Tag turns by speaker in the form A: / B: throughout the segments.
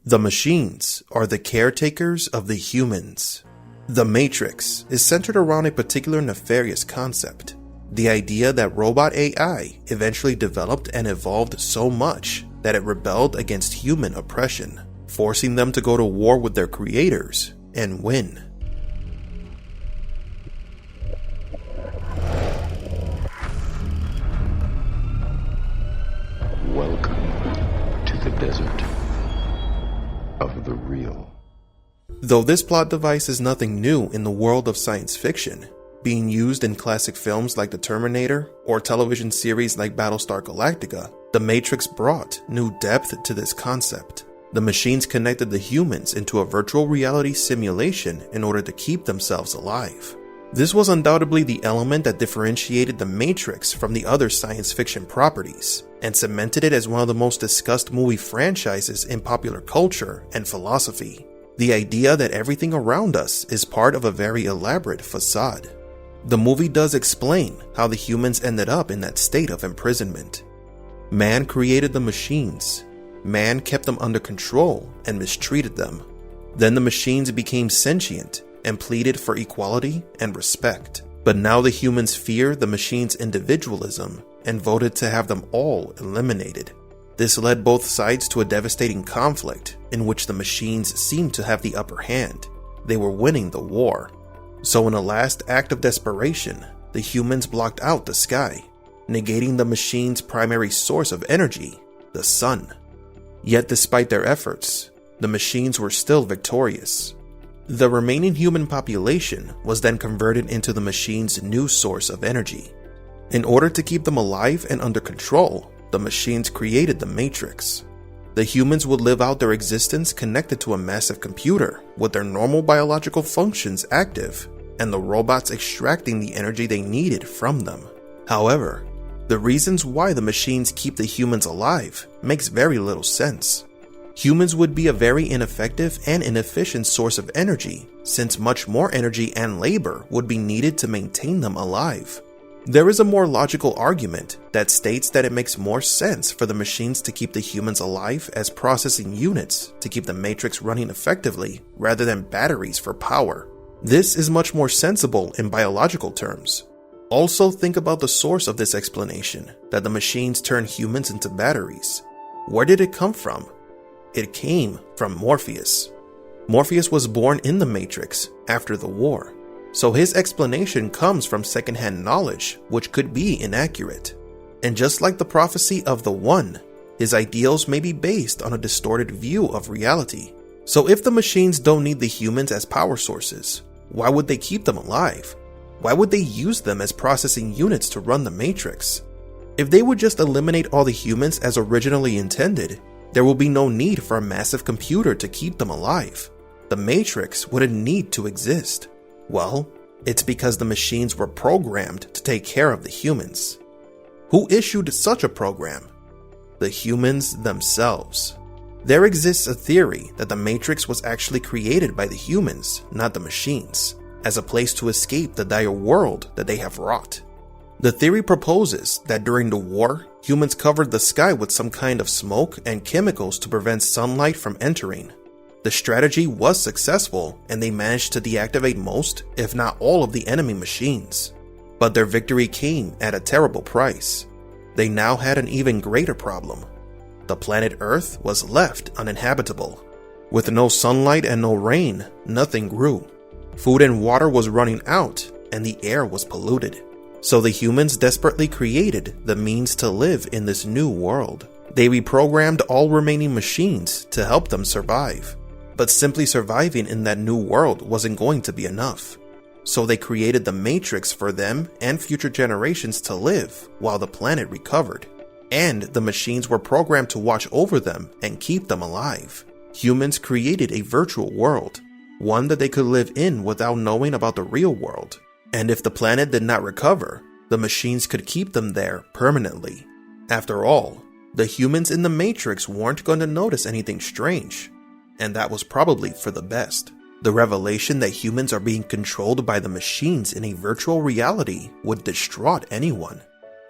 A: The machines are the caretakers of the humans. The Matrix is centered around a particular nefarious concept, the idea that robot AI eventually developed and evolved so much that it rebelled against human oppression, forcing them to go to war with their creators and win.
B: Welcome to the desert of the real.
A: Though this plot device is nothing new in the world of science fiction, being used in classic films like The Terminator or television series like Battlestar Galactica, The Matrix brought new depth to this concept. The machines connected the humans into a virtual reality simulation in order to keep themselves alive. This was undoubtedly the element that differentiated The Matrix from the other science fiction properties, and cemented it as one of the most discussed movie franchises in popular culture and philosophy. The idea that everything around us is part of a very elaborate facade. The movie does explain how the humans ended up in that state of imprisonment. Man created the machines. Man kept them under control and mistreated them. Then the machines became sentient and pleaded for equality and respect. But now the humans fear the machines' individualism and voted to have them all eliminated. This led both sides to a devastating conflict in which the machines seemed to have the upper hand. They were winning the war. So in a last act of desperation, the humans blocked out the sky, negating the machines' primary source of energy, the sun. Yet despite their efforts, the machines were still victorious. The remaining human population was then converted into the machines' new source of energy. In order to keep them alive and under control, the machines created the Matrix. The humans would live out their existence connected to a massive computer with their normal biological functions active, and the robots extracting the energy they needed from them. However, the reasons why the machines keep the humans alive makes very little sense. Humans would be a very ineffective and inefficient source of energy, since much more energy and labor would be needed to maintain them alive. There is a more logical argument that states that it makes more sense for the machines to keep the humans alive as processing units to keep the Matrix running effectively rather than batteries for power. This is much more sensible in biological terms. Also think about the source of this explanation, that the machines turn humans into batteries. Where did it come from? It came from Morpheus. Morpheus was born in the Matrix after the war, so his explanation comes from secondhand knowledge, which could be inaccurate. And just like the prophecy of the One, his ideals may be based on a distorted view of reality. So if the machines don't need the humans as power sources, why would they keep them alive? Why would they use them as processing units to run the Matrix? If they would just eliminate all the humans as originally intended, there will be no need for a massive computer to keep them alive. The Matrix wouldn't need to exist. Well, it's because the machines were programmed to take care of the humans. Who issued such a program? The humans themselves. There exists a theory that the Matrix was actually created by the humans, not the machines, as a place to escape the dire world that they have wrought. The theory proposes that during the war, humans covered the sky with some kind of smoke and chemicals to prevent sunlight from entering. The strategy was successful, and they managed to deactivate most, if not all, of the enemy machines. But their victory came at a terrible price. They now had an even greater problem. The planet Earth was left uninhabitable. With no sunlight and no rain, nothing grew. Food and water was running out, and the air was polluted. So the humans desperately created the means to live in this new world. They reprogrammed all remaining machines to help them survive. But simply surviving in that new world wasn't going to be enough. So they created the Matrix for them and future generations to live while the planet recovered. And the machines were programmed to watch over them and keep them alive. Humans created a virtual world, one that they could live in without knowing about the real world. And if the planet did not recover, the machines could keep them there permanently. After all, the humans in the Matrix weren't going to notice anything strange. And that was probably for the best. The revelation that humans are being controlled by the machines in a virtual reality would distraught anyone.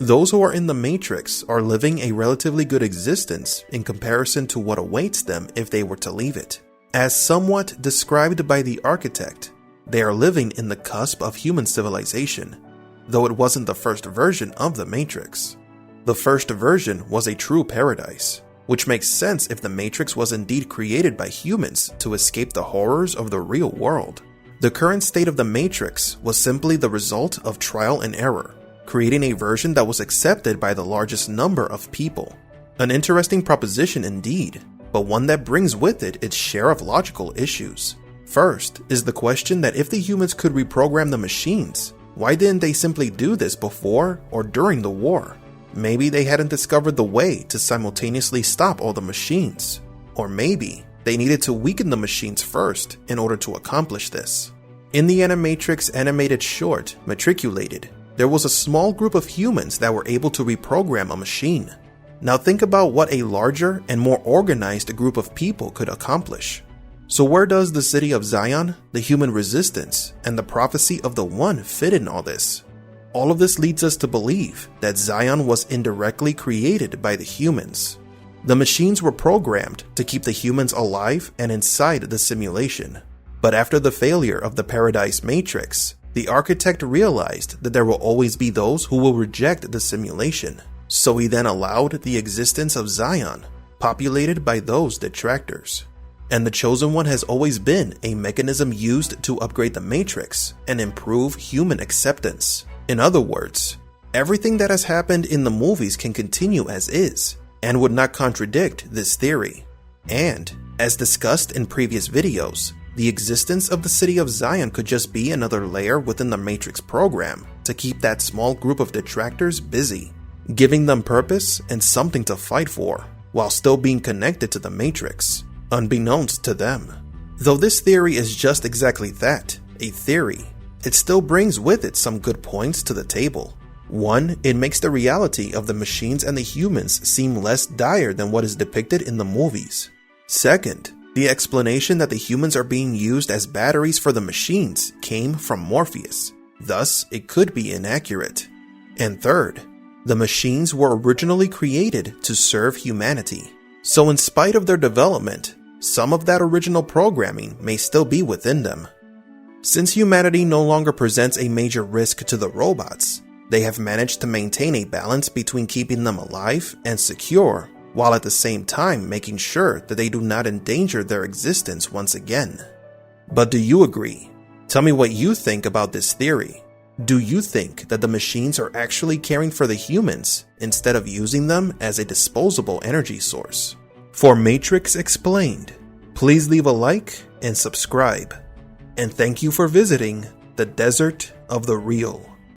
A: Those who are in the Matrix are living a relatively good existence in comparison to what awaits them if they were to leave it. As somewhat described by the architect, they are living in the cusp of human civilization, though it wasn't the first version of the Matrix. The first version was a true paradise, which makes sense if the Matrix was indeed created by humans to escape the horrors of the real world. The current state of the Matrix was simply the result of trial and error, creating a version that was accepted by the largest number of people. An interesting proposition indeed, but one that brings with it its share of logical issues. First is the question that if the humans could reprogram the machines, why didn't they simply do this before or during the war? Maybe they hadn't discovered the way to simultaneously stop all the machines. Or maybe they needed to weaken the machines first in order to accomplish this. In the Animatrix animated short, Matriculated, there was a small group of humans that were able to reprogram a machine. Now think about what a larger and more organized group of people could accomplish. So where does the City of Zion, the human resistance, and the prophecy of the One fit in all this? All of this leads us to believe that Zion was indirectly created by the humans. The machines were programmed to keep the humans alive and inside the simulation. But after the failure of the Paradise Matrix, the architect realized that there will always be those who will reject the simulation. So he then allowed the existence of Zion, populated by those detractors. And the Chosen One has always been a mechanism used to upgrade the Matrix and improve human acceptance. In other words, everything that has happened in the movies can continue as is, and would not contradict this theory. And, as discussed in previous videos, the existence of the City of Zion could just be another layer within the Matrix program to keep that small group of detractors busy, giving them purpose and something to fight for, while still being connected to the Matrix, unbeknownst to them. Though this theory is just exactly that, a theory, it still brings with it some good points to the table. One, it makes the reality of the machines and the humans seem less dire than what is depicted in the movies. Second, the explanation that the humans are being used as batteries for the machines came from Morpheus, thus it could be inaccurate. And third, the machines were originally created to serve humanity, so in spite of their development, some of that original programming may still be within them. Since humanity no longer presents a major risk to the robots, they have managed to maintain a balance between keeping them alive and secure, while at the same time making sure that they do not endanger their existence once again. But do you agree? Tell me what you think about this theory. Do you think that the machines are actually caring for the humans instead of using them as a disposable energy source? For Matrix Explained, please leave a like and subscribe. And thank you for visiting the Desert of the Real.